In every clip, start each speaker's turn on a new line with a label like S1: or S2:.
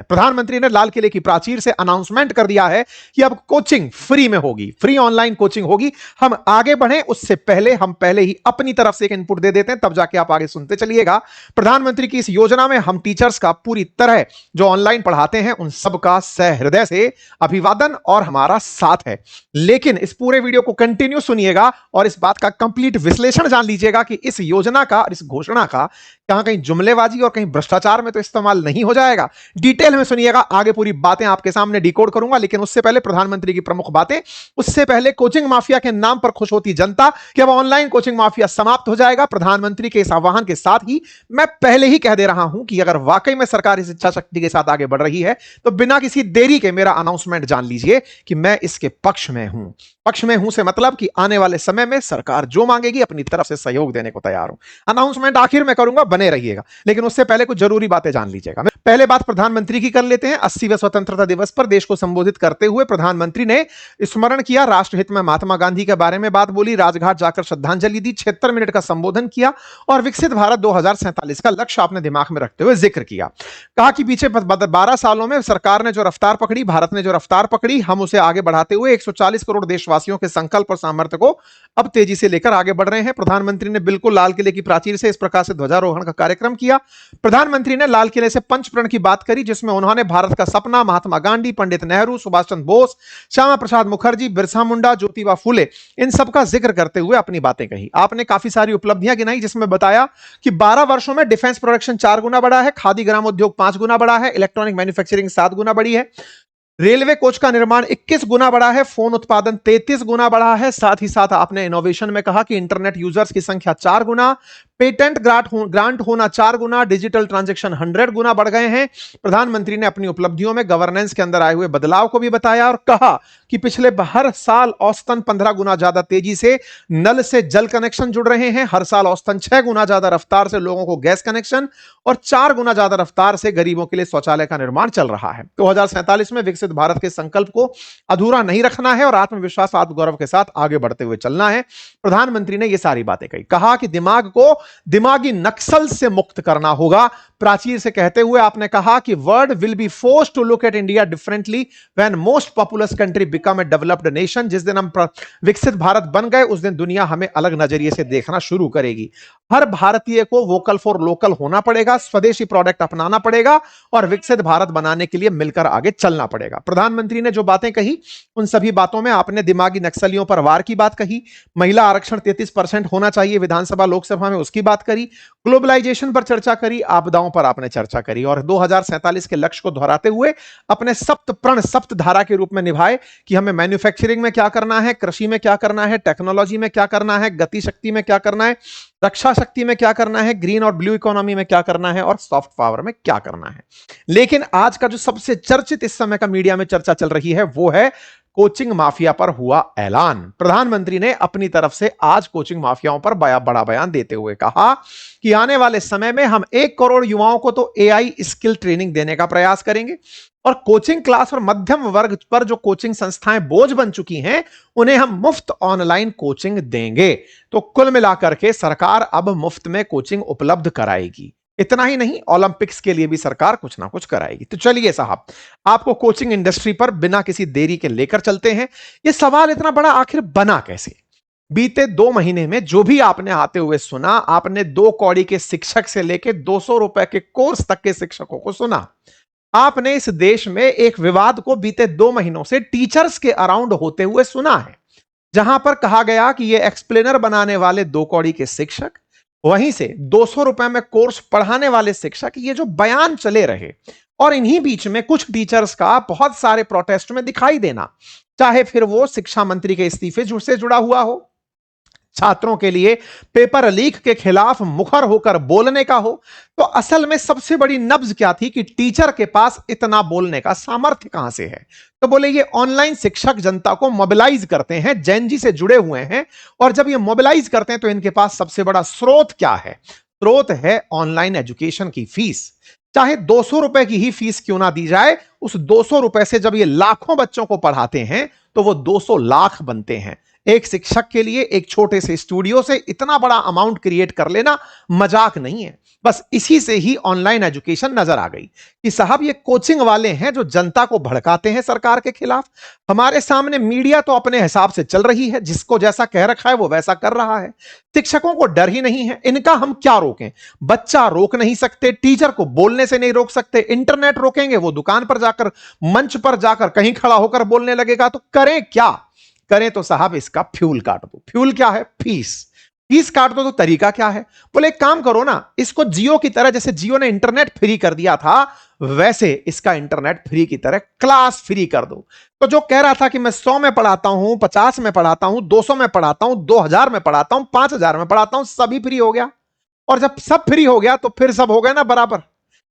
S1: प्रधानमंत्री ने लाल किले की प्राचीर से अनाउंसमेंट कर दिया है कि अब कोचिंग फ्री में होगी, फ्री ऑनलाइन कोचिंग होगी। हम आगे बढ़े उससे पहले हम पहले ही अपनी तरफ से एक इनपुट दे देते हैं, तब जाके आप आगे सुनते चलिएगा। प्रधानमंत्री की इस योजना में हम टीचर्स का पूरी तरह जो ऑनलाइन पढ़ाते हैं उन सबका सहृदय से अभिवादन और हमारा साथ है। लेकिन इस पूरे वीडियो को कंटिन्यू सुनिएगा और इस बात का कंप्लीट विश्लेषण जान लीजिएगा कि इस योजना का और इस घोषणा का कहां कहीं जुमलेबाजी और कहीं भ्रष्टाचार में तो इस्तेमाल नहीं हो जाएगा। डिटेल में सुनिएगा, आगे पूरी बातें आपके सामने डिकोड करूंगा। लेकिन उससे पहले प्रधानमंत्री की प्रमुख बातें, उससे पहले कोचिंग माफिया के नाम पर खुश होती जनता कि अब ऑनलाइन कोचिंग माफिया समाप्त हो जाएगा। प्रधानमंत्री के इस आह्वान के साथ ही मैं पहले ही कह दे रहा हूं कि अगर वाकई में सरकार इस इच्छा शक्ति के साथ आगे बढ़ रही है तो बिना किसी देरी के मेरा अनाउंसमेंट जान लीजिए कि मैं इसके पक्ष में हूं। पक्ष में हूं से मतलब कि आने वाले समय में सरकार जो मांगेगी अपनी तरफ से सहयोग देने को तैयार हूं। अनाउंसमेंट आखिर में करूंगा, बने रहिएगा। लेकिन उससे पहले कुछ जरूरी बातें जान लीजिएगा। पहले बात प्रधानमंत्री की कर लेते हैं। 80वें स्वतंत्रता दिवस पर देश को संबोधित करते हुए प्रधानमंत्री ने स्मरण किया, राष्ट्रहित में महात्मा गांधी के बारे में बात बोली, राजघाट जाकर श्रद्धांजलि दी, 76 मिनट का संबोधन किया और विकसित भारत 2047 का लक्ष्य आपने दिमाग में रखते हुए जिक्र किया। कहा कि पीछे 12 सालों में सरकार ने जो रफ्तार पकड़ी, भारत ने जो रफ्तार पकड़ी, हम उसे आगे बढ़ाते हुए 140 करोड़ देशवासियों के संकल्प और सामर्थ्य को अब तेजी से लेकर आगे बढ़ रहे हैं। प्रधानमंत्री ने बिल्कुल लाल किले की प्राचीर से इस प्रकार से ध्वजारोहण का कार्यक्रम किया। प्रधानमंत्री ने लाल किले से पंचप्रण की बात करी, जिसमें उन्होंने भारत का सपना, महात्मा गांधी, पंडित नेहरू, सुभाष चंद्र बोस, श्यामा प्रसाद मुखर्जी, बिरसा मुंडा, ज्योतिबा फुले, इन सब का जिक्र करते हुए अपनी बातें कही। आपने काफी सारी उपलब्धियां गिनाई, जिसमें बताया कि 12 वर्षों में डिफेंस प्रोडक्शन 4 गुना बढ़ा है, खादी ग्रामोद्योग 5 गुना बढ़ा है, इलेक्ट्रॉनिक मैन्युफैक्चरिंग 7 गुना बढ़ी है, रेलवे कोच का निर्माण 21 गुना बढ़ा है, फोन उत्पादन 33 गुना बढ़ा है। साथ ही साथ आपने इनोवेशन में कहा कि इंटरनेट यूजर्स की संख्या 4 गुना, पेटेंट ग्रांट होना 4 गुना, डिजिटल ट्रांजैक्शन 100 गुना बढ़ गए हैं। प्रधानमंत्री ने अपनी उपलब्धियों में गवर्नेंस के अंदर आए हुए बदलाव को भी बताया और कहा कि पिछले हर साल औसतन 15 गुना ज्यादा तेजी से नल से जल कनेक्शन जुड़ रहे हैं, हर साल औसतन 6 गुना ज्यादा रफ्तार से लोगों को गैस कनेक्शन और 4 गुना ज्यादा रफ्तार से गरीबों के लिए शौचालय का निर्माण चल रहा है। 2047 में विकसित भारत के संकल्प को अधूरा नहीं रखना है और आत्मविश्वास, आत्मगौरव के साथ आगे बढ़ते हुए चलना है। प्रधानमंत्री ने यह सारी बातें कही। कहा कि दिमाग को दिमागी नक्सल से मुक्त करना होगा। प्राचीर से कहते हुए आपने कहा कि world will be forced to look at India differently when most populous country become a developed nation. जिस दिन हम विकसित भारत बन गए उस दिन दुनिया हमें अलग नजरिए से देखना शुरू करेगी। हर भारतीय को वोकल फॉर लोकल होना पड़ेगा, स्वदेशी प्रोडक्ट अपनाना पड़ेगा और विकसित भारत बनाने के लिए मिलकर आगे चलना पड़ेगा। प्रधानमंत्री ने जो बातें कही उन सभी बातों में आपने दिमागी नक्सलियों पर वार की बात कही, महिला आरक्षण 33% होना चाहिए विधानसभा लोकसभा में, उसकी बात करी, ग्लोबलाइजेशन पर चर्चा करी, आपदाओं पर आपने चर्चा करी और 2047 के लक्ष्य को दोहराते हुए अपने सप्त प्रण सप्त धारा के रूप में निभाए कि हमें मैन्युफैक्चरिंग में क्या करना है, कृषि में क्या करना है, टेक्नोलॉजी में क्या करना है, गति शक्ति में क्या करना है, रक्षा शक्ति में क्या करना है, ग्रीन और ब्लू इकोनॉमी में क्या करना है और सॉफ्ट पावर में क्या करना है। लेकिन आज का जो सबसे चर्चित इस समय का मीडिया में चर्चा चल रही है वो है कोचिंग माफिया पर हुआ ऐलान। प्रधानमंत्री ने अपनी तरफ से आज कोचिंग माफियाओं पर बड़ा बयान देते हुए कहा कि आने वाले समय में हम 1 करोड़ युवाओं को तो एआई स्किल ट्रेनिंग देने का प्रयास करेंगे और कोचिंग क्लास और मध्यम वर्ग पर जो कोचिंग संस्थाएं बोझ बन चुकी हैं उन्हें हम मुफ्त ऑनलाइन कोचिंग देंगे। तो कुल मिलाकर के सरकार अब मुफ्त में कोचिंग उपलब्ध कराएगी। इतना ही नहीं, ओलंपिक्स के लिए भी सरकार कुछ ना कुछ कराएगी। तो चलिए साहब, आपको कोचिंग इंडस्ट्री पर बिना किसी देरी के लेकर चलते हैं। यह सवाल इतना बड़ा आखिर बना कैसे? बीते 2 महीने में जो भी आपने आते हुए सुना, आपने 2 कौड़ी के शिक्षक से लेकर 200 रुपए के कोर्स तक के शिक्षकों को सुना। आपने इस देश में एक विवाद को बीते 2 महीनों से टीचर्स के अराउंड होते हुए सुना है, जहां पर कहा गया कि ये एक्सप्लेनर बनाने वाले 2 कौड़ी के शिक्षक, वहीं से 200 रुपए में कोर्स पढ़ाने वाले शिक्षक, ये जो बयान चले रहे और इन्हीं बीच में कुछ टीचर्स का बहुत सारे प्रोटेस्ट में दिखाई देना, चाहे फिर वो शिक्षा मंत्री के इस्तीफे से जुड़ा हुआ हो, छात्रों के लिए पेपर लीक के खिलाफ मुखर होकर बोलने का हो। तो असल में सबसे बड़ी नब्ज क्या थी कि टीचर के पास इतना बोलने का सामर्थ्य कहां से है? तो बोले ये ऑनलाइन शिक्षक जनता को मोबिलाइज करते हैं, जैन जी से जुड़े हुए हैं और जब ये मोबिलाइज करते हैं तो इनके पास सबसे बड़ा स्रोत क्या है? स्रोत है ऑनलाइन एजुकेशन की फीस। चाहे 200 रुपए की ही फीस क्यों ना दी जाए, उस 200 रुपए से जब ये लाखों बच्चों को पढ़ाते हैं तो वो 200 लाख बनते हैं। एक शिक्षक के लिए एक छोटे से स्टूडियो से इतना बड़ा अमाउंट क्रिएट कर लेना मजाक नहीं है। बस इसी से ही ऑनलाइन एजुकेशन नजर आ गई कि साहब ये कोचिंग वाले हैं जो जनता को भड़काते हैं सरकार के खिलाफ। हमारे सामने मीडिया तो अपने हिसाब से चल रही है, जिसको जैसा कह रखा है वो वैसा कर रहा है। शिक्षकों को डर ही नहीं है, इनका हम क्या रोकें? बच्चा रोक नहीं सकते, टीचर को बोलने से नहीं रोक सकते, इंटरनेट रोकेंगे वो दुकान पर जाकर, मंच पर जाकर कहीं खड़ा होकर बोलने लगेगा। तो करें क्या? करें तो साहब इसका फ्यूल काट दो। फ्यूल क्या है? फीस। फीस काट दो। तो तरीका क्या है? बोले एक काम करो ना, इसको जियो की तरह, जैसे जियो ने इंटरनेट फ्री कर दिया था वैसे इसका इंटरनेट फ्री की तरह क्लास फ्री कर दो। तो जो कह रहा था कि मैं 100 में पढ़ाता हूं, 50 में पढ़ाता हूं, 200 में पढ़ाता हूं, 2000 में पढ़ाता हूं, 5000 में पढ़ाता हूं, सभी फ्री हो गया। और जब सब फ्री हो गया तो फिर सब हो गए ना बराबर।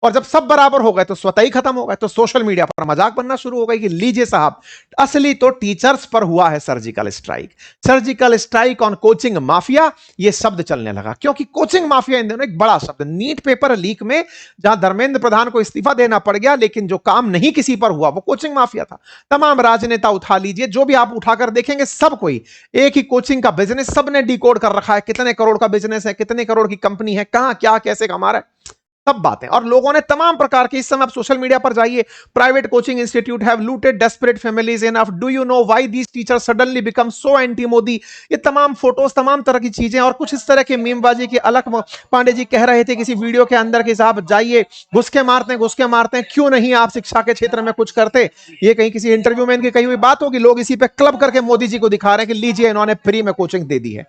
S1: और जब सब बराबर हो गए तो स्वतः ही खत्म हो गए। तो सोशल मीडिया पर मजाक बनना शुरू हो गई कि लीजिए साहब, असली तो टीचर्स पर हुआ है surgical strike. Surgical strike on coaching mafia, ये शब्द चलने लगा क्योंकि कोचिंग माफिया इन दिनों एक बड़ा शब्द। नीट पेपर लीक में जहां धर्मेंद्र प्रधान को इस्तीफा देना पड़ गया, लेकिन जो काम नहीं किसी पर हुआ वो कोचिंग माफिया था। तमाम राजनेता उठा लीजिए, जो भी आप उठाकर देखेंगे सब कोई एक ही कोचिंग का बिजनेस सबने डिकोड कर रखा है। कितने करोड़ का बिजनेस है, कितने करोड़ की कंपनी है, कहां क्या कैसे कमा रहा है, सब बातें। और लोगों ने तमाम प्रकार के, इस समय आप सोशल मीडिया पर जाइए, private coaching institute have looted desperate families enough, do you know why these teachers suddenly become so anti Modi. ये तमाम फोटोज, तमाम तरह की चीजें और कुछ इस तरह के मीमबाजी की। अलख पांडे जी कह रहे थे किसी वीडियो के अंदर कि साहब जाइए, घुसके मारते हैं, क्यों नहीं आप शिक्षा के क्षेत्र में कुछ करते। ये कहीं किसी इंटरव्यू में इनकी कही हुई बात होगी, लोग इसी पे क्लब करके मोदी जी को दिखा रहे हैं कि लीजिए इन्होंने फ्री में कोचिंग दे दी है।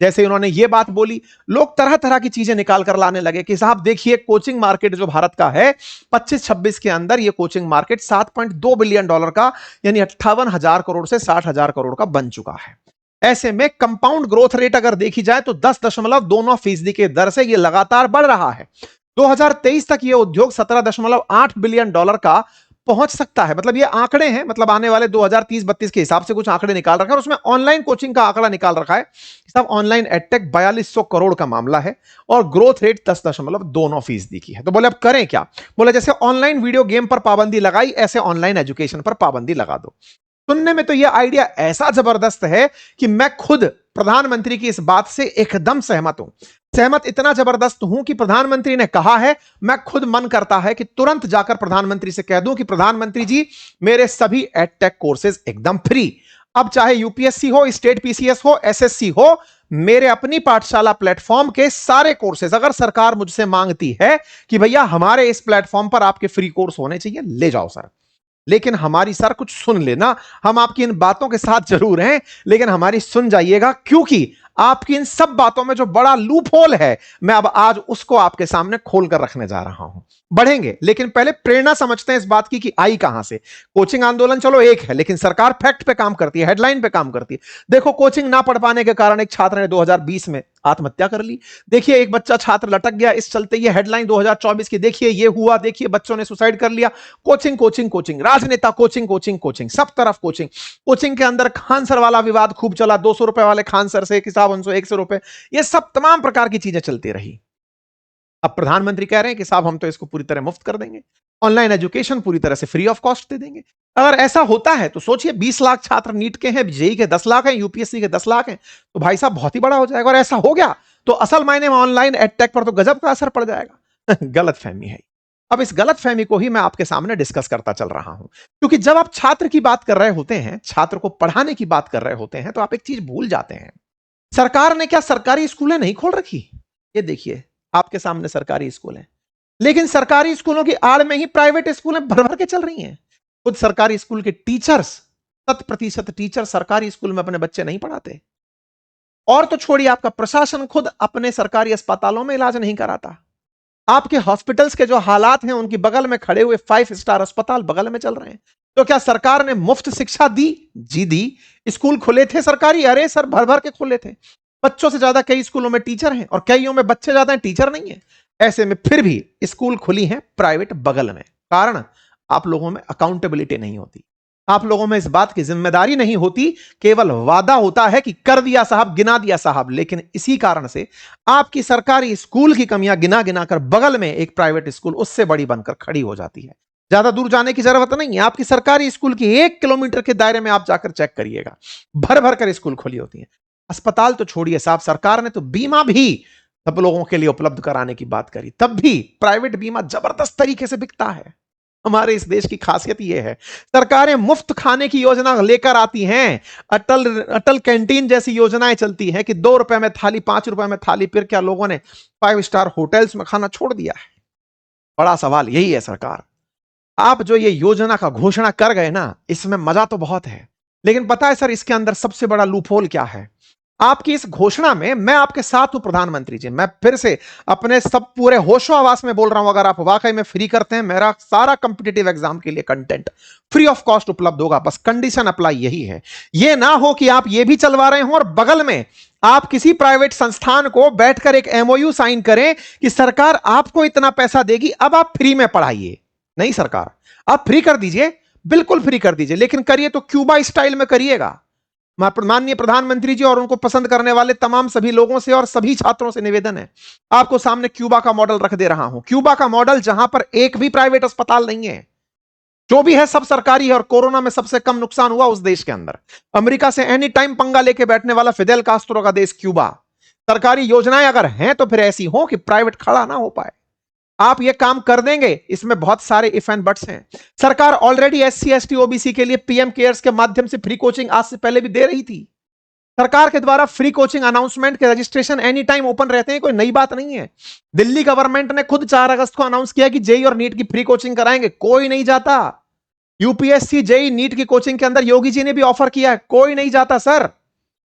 S1: जैसे उन्होंने ये बात बोली, लोग तरह तरह की चीजें निकाल कर लाने लगे कि साहब देखिए कोचिंग मार्केट जो भारत का है 25-26 के अंदर, ये कोचिंग मार्केट $7.2 बिलियन का, यानी 58,000 करोड़ से 60,000 करोड़ का बन चुका है। ऐसे में कंपाउंड ग्रोथ रेट अगर देखी जाए तो 10.29% के दर से ये लगातार बढ़ रहा है। 2023 तक ये उद्योग $17.8 बिलियन का पहुंच सकता है। मतलब ये आंकड़े हैं, मतलब आने वाले 2030-32 के हिसाब से कुछ आंकड़े निकाल रखा है। उसमें ऑनलाइन कोचिंग का आंकड़ा निकाल रखा है, सब ऑनलाइन एडटेक 4200 करोड़ का मामला है और ग्रोथ रेट 10.29% की है। तो बोले अब करें क्या? बोले जैसे ऑनलाइन वीडियो गेम पर पाबंदी लगाई, ऐसे ऑनलाइन एजुकेशन पर पाबंदी लगा दो। सुनने में तो यह आइडिया ऐसा जबरदस्त है कि मैं खुद प्रधानमंत्री की इस बात से एकदम सहमत हूं। सहमत इतना जबरदस्त हूं कि प्रधानमंत्री ने कहा है, मैं खुद मन करता है कि तुरंत जाकर प्रधानमंत्री से कह दूं कि प्रधानमंत्री जी मेरे सभी एडटेक कोर्सेज एकदम फ्री। अब चाहे यूपीएससी हो, स्टेट पीसीएस हो, एसएससी हो, मेरे अपनी पाठशाला प्लेटफॉर्म के सारे कोर्सेज अगर सरकार मुझसे मांगती है कि भैया हमारे इस प्लेटफॉर्म पर आपके फ्री कोर्स होने चाहिए, ले जाओ सर। लेकिन हमारी सर कुछ सुन लेना, हम आपकी इन बातों के साथ जरूर हैं, लेकिन हमारी सुन जाइएगा, क्योंकि आपकी इन सब बातों में जो बड़ा लूप होल है, मैं अब आज उसको आपके सामने खोल कर रखने जा रहा हूं। बढ़ेंगे, लेकिन पहले प्रेरणा समझते हैं इस बात की कि आई कहां से। कोचिंग आंदोलन चलो एक है, लेकिन सरकार फैक्ट पे काम करती है, हेडलाइन पे काम करती है। देखो कोचिंग ना पढ़ पाने के कारण एक छात्र ने 2020 में आत्महत्या कर ली। देखिए एक बच्चा छात्र लटक गया, इस चलते ये हेडलाइन 2024 की, देखिए ये हुआ, देखिए बच्चों ने सुसाइड कर लिया। कोचिंग कोचिंग कोचिंग, राजनेता कोचिंग कोचिंग कोचिंग, सब तरफ कोचिंग। कोचिंग के अंदर खान सर वाला विवाद खूब चला, 200 रुपए वाले खान सर से कि साहब 100 रुपए, ये सब तमाम प्रकार की चीजें चलती रही। अब प्रधानमंत्री कह रहे हैं कि साहब हम तो इसको पूरी तरह मुफ्त कर देंगे, ऑनलाइन एजुकेशन पूरी तरह से फ्री ऑफ कॉस्ट दे देंगे। अगर ऐसा होता है तो सोचिए 20 लाख छात्र नीट के हैं, जेईई के 10 लाख हैं, यूपीएससी के 10 लाख हैं, तो भाई साहब बहुत ही बड़ा हो जाएगा। और ऐसा हो गया तो असल मायने में ऑनलाइन एडटेक पर तो गजब का असर पड़ जाएगा। गलत फहमी है। अब इस गलत फहमी को ही मैं आपके सामने डिस्कस करता चल रहा हूं, क्योंकि जब आप छात्र की बात कर रहे होते हैं, छात्र को पढ़ाने की बात कर रहे होते हैं, तो आप एक चीज भूल जाते हैं। सरकार ने क्या सरकारी स्कूलें नहीं खोल रखी? ये देखिए आपके सामने सरकारी स्कूल हैं, लेकिन सरकारी स्कूलों की आड़ में ही प्राइवेट स्कूलें भर भर के चल रही हैं। खुद सरकारी स्कूल के टीचर्स, 100% टीचर सरकारी स्कूल में अपने बच्चे नहीं पढ़ाते। और तो छोड़िए, आपका प्रशासन खुद अपने सरकारी अस्पतालों में इलाज नहीं कराता। आपके हॉस्पिटल्स के जो हालात हैं, उनकी बगल में खड़े हुए 5 स्टार अस्पताल बगल में चल रहे हैं। तो क्या सरकार ने मुफ्त शिक्षा दी? जी दी। स्कूल खुले थे सरकारी? अरे सर भर भर के खुले थे। बच्चों से ज्यादा कई स्कूलों में टीचर हैं और कईयों में बच्चे ज्यादा हैं, टीचर नहीं है। ऐसे में फिर भी स्कूल खुली हैं प्राइवेट बगल में। कारण आप लोगों में अकाउंटेबिलिटी नहीं होती, आप लोगों में इस बात की जिम्मेदारी नहीं होती। केवल वादा होता है कि कर दिया साहब, गिना दिया साहब। लेकिन इसी कारण से आपकी सरकारी स्कूल की कमियां गिना गिना कर बगल में एक प्राइवेट स्कूल उससे बड़ी बनकर खड़ी हो जाती है। ज्यादा दूर जाने की जरूरत नहीं है, आपकी सरकारी स्कूल की 1 किलोमीटर के दायरे में आप जाकर चेक करिएगा, भर भर कर स्कूल खोली होती है। अस्पताल तो छोड़िए साहब, सरकार ने तो बीमा भी सब लोगों के लिए उपलब्ध कराने की बात करी, तब भी प्राइवेट बीमा जबरदस्त तरीके से बिकता है। हमारे इस देश की खासियत यह है, सरकारें मुफ्त खाने की योजना लेकर आती हैं, अटल अटल कैंटीन जैसी योजनाएं चलती हैं कि 2 रुपए में थाली, 5 रुपए में थाली। फिर क्या लोगों ने 5 स्टार होटल्स में खाना छोड़ दिया है? बड़ा सवाल यही है। सरकार, आप जो ये योजना का घोषणा कर गए ना, इसमें मजा तो बहुत है, लेकिन पता है सर इसके अंदर सबसे बड़ा लूपहोल क्या है? आपकी इस घोषणा में मैं आपके साथ हूं प्रधानमंत्री जी, मैं फिर से अपने सब पूरे होशो आवास में बोल रहा हूं, अगर आप वाकई में फ्री करते हैं, मेरा सारा कॉम्पिटिटिव एग्जाम के लिए कंटेंट फ्री ऑफ कॉस्ट उपलब्ध होगा। बस कंडीशन अप्लाई यही है, यह ना हो कि आप ये भी चलवा रहे हो और बगल में आप किसी प्राइवेट संस्थान को बैठकर एक एमओयू साइन करें कि सरकार आपको इतना पैसा देगी, अब आप फ्री में पढ़ाइए। नहीं सरकार, आप फ्री कर दीजिए, बिल्कुल फ्री कर दीजिए, लेकिन करिए तो क्यूबा स्टाइल में करिएगा। माननीय प्रधानमंत्री जी और उनको पसंद करने वाले तमाम सभी लोगों से और सभी छात्रों से निवेदन है, आपको सामने क्यूबा का मॉडल रख दे रहा हूं। क्यूबा का मॉडल जहां पर एक भी प्राइवेट अस्पताल नहीं है, जो भी है सब सरकारी है, और कोरोना में सबसे कम नुकसान हुआ उस देश के अंदर। अमेरिका से एनी टाइम पंगा लेके बैठने वाला फिदेल कास्ट्रो का देश क्यूबा। सरकारी योजनाएं अगर हैं तो फिर ऐसी हो कि प्राइवेट खड़ा ना हो पाए। आप ये काम कर देंगे, इसमें बहुत सारे इफ एंड बट्स हैं। सरकार ऑलरेडी एससी एसटी ओबीसी के लिए पीएम केयर्स के माध्यम से फ्री कोचिंग आज से पहले भी दे रही थी। सरकार के द्वारा फ्री कोचिंग अनाउंसमेंट के रजिस्ट्रेशन एनी टाइम ओपन रहते हैं, कोई नई बात नहीं है। दिल्ली गवर्नमेंट ने खुद 4 अगस्त को अनाउंस किया कि जेई और नीट की फ्री कोचिंग कराएंगे, कोई नहीं जाता। यूपीएससी जेई नीट की कोचिंग के अंदर योगी जी ने भी ऑफर किया है, कोई नहीं जाता सर।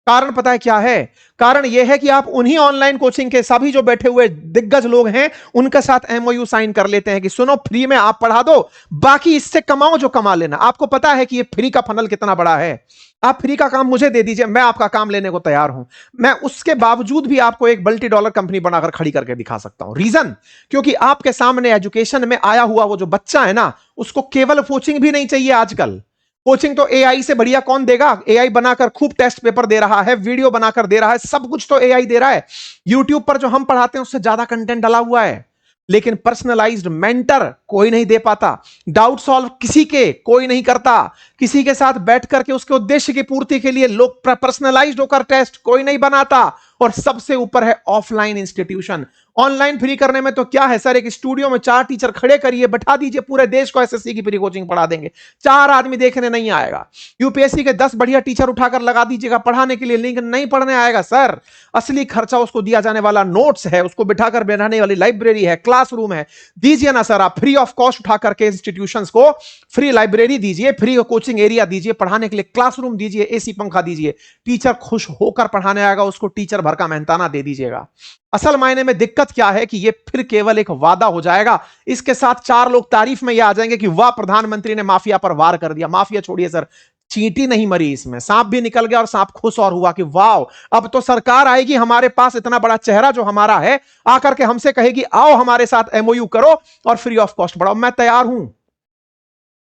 S1: कारण पता है क्या है? कारण यह है कि आप उन्हीं ऑनलाइन कोचिंग के सभी जो बैठे हुए दिग्गज लोग हैं उनके साथ एमओयू साइन कर लेते हैं कि सुनो फ्री में आप पढ़ा दो, बाकी इससे कमाओ जो कमा लेना। आपको पता है कि ये फ्री का फनल कितना बड़ा है। आप फ्री का काम मुझे दे दीजिए, मैं आपका काम लेने को तैयार हूं। मैं उसके बावजूद भी आपको एक मल्टी डॉलर कंपनी बनाकर खड़ी करके दिखा सकता हूं। रीजन, क्योंकि आपके सामने एजुकेशन में आया हुआ वो जो बच्चा है ना, उसको केवल कोचिंग भी नहीं चाहिए। आजकल कोचिंग तो एआई से बढ़िया कौन देगा? एआई बनाकर खूब टेस्ट पेपर दे रहा है, वीडियो बनाकर दे रहा है, सब कुछ तो एआई दे रहा है। यूट्यूब पर जो हम पढ़ाते हैं उससे ज्यादा कंटेंट डाला हुआ है, लेकिन पर्सनलाइज्ड मेंटर कोई नहीं दे पाता। डाउट सॉल्व किसी के कोई नहीं करता। किसी के साथ बैठ करके उसके उद्देश्य की पूर्ति के लिए लोग पर्सनलाइज्ड होकर टेस्ट कोई नहीं बनाता। और सबसे ऊपर है ऑफलाइन इंस्टीट्यूशन। ऑनलाइन फ्री करने में तो क्या है सर, एक स्टूडियो में 4 टीचर खड़े करिए, बैठा दीजिए, पूरे देश को एसएससी की फ्री कोचिंग पढ़ा देंगे। 4 आदमी देखने नहीं आएगा। यूपीएससी के 10 बढ़िया टीचर उठाकर लगा दीजिएगा पढ़ाने के लिए, लिंक नहीं पढ़ने आएगा सर। असली खर्चा उसको दिया जाने वाला नोट्स है, उसको बिठाकर बैठाने वाली लाइब्रेरी है, क्लासरूम है। दीजिए ना सर, आप फ्री ऑफ कॉस्ट उठा करके इंस्टीट्यूशंस को फ्री लाइब्रेरी दीजिए, फ्री कोचिंग एरिया दीजिए, पढ़ाने के लिए क्लासरूम दीजिए, एसी पंखा दीजिए। टीचर खुश होकर पढ़ाने आएगा, उसको टीचर भर का मेहनताना दे दीजिएगा। असल मायने में दिक्कत क्या है कि ये फिर केवल एक वादा हो जाएगा। इसके साथ 4 लोग तारीफ में ये आ जाएंगे कि वाह, प्रधानमंत्री ने माफिया पर वार कर दिया। माफिया छोड़िए सर, चींटी नहीं मरी इसमें, सांप भी निकल गया और सांप खुश और हुआ कि वाह, अब तो सरकार आएगी हमारे पास, इतना बड़ा चेहरा जो हमारा है आकर के हमसे कहेगी आओ हमारे साथ एमओयू करो और फ्री ऑफ कॉस्ट पढ़ाओ। मैं तैयार हूं,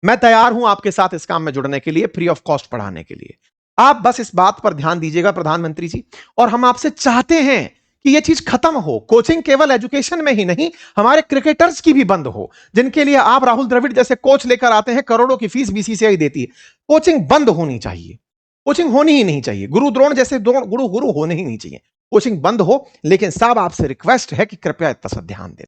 S1: मैं तैयार हूं आपके साथ इस काम में जुड़ने के लिए, फ्री ऑफ कॉस्ट पढ़ाने के लिए। आप बस इस बात पर ध्यान दीजिएगा प्रधानमंत्री जी, और हम आपसे चाहते हैं कि यह चीज खत्म हो। कोचिंग केवल एजुकेशन में ही नहीं, हमारे क्रिकेटर्स की भी बंद हो, जिनके लिए आप राहुल द्रविड़ जैसे कोच लेकर आते हैं, करोड़ों की फीस बीसीसीआई देती है। कोचिंग बंद होनी चाहिए, कोचिंग होनी ही नहीं चाहिए। गुरु द्रोण जैसे गुरु होने ही नहीं चाहिए। कोचिंग बंद हो, लेकिन साहब आपसे रिक्वेस्ट है कि कृपया इतना सा ध्यान दें।